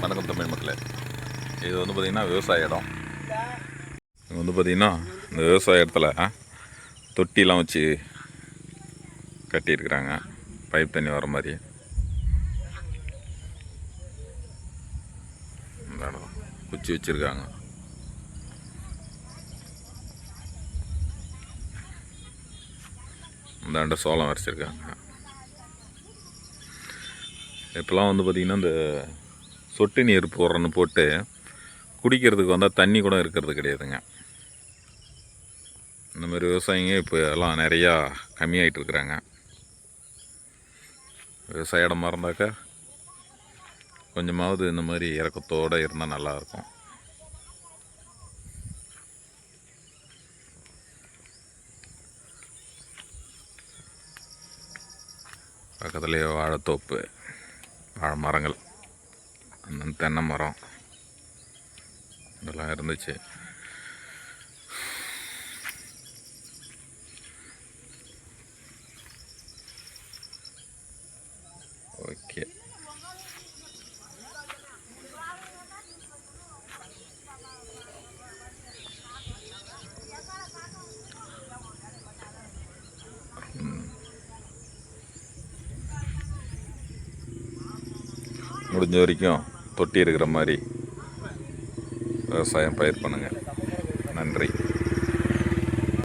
வணக்கம் தமிழ் மக்களே. இது வந்து பார்த்திங்கன்னா விவசாய இடம். இது வந்து பார்த்திங்கன்னா இந்த விவசாய இடத்துல தொட்டிலாம் வச்சு கட்டியிருக்கிறாங்க, பைப் தண்ணி வர மாதிரி. இந்த இடம் குச்சி வச்சுருக்காங்க. இந்த ஆண்டு சோளம் வரைச்சிருக்காங்க. இப்போலாம் வந்து பார்த்திங்கன்னா இந்த சொட்டு நீர் போடுறன்னு போட்டு குடிக்கிறதுக்கு வந்தால் தண்ணி கூட இருக்கிறது கிடையாதுங்க. இந்த மாதிரி விவசாயிங்க இப்போ எல்லாம் நிறையா கம்மியாகிட்டு இருக்கிறாங்க. விவசாய இடமா இருந்தாக்கா கொஞ்சமாவது இந்த மாதிரி இறக்கத்தோடு இருந்தால் நல்லாயிருக்கும். பக்கத்துலேயே வாழைத்தோப்பு, வாழை மரங்கள், அந்த தென்னை மரம் இதெல்லாம் இருந்துச்சு. ஓகே, முடிஞ்ச வரைக்கும் தொட்டி இருக்கிற மாதிரி விவசாயம் பயிர் பண்ணுங்கள்.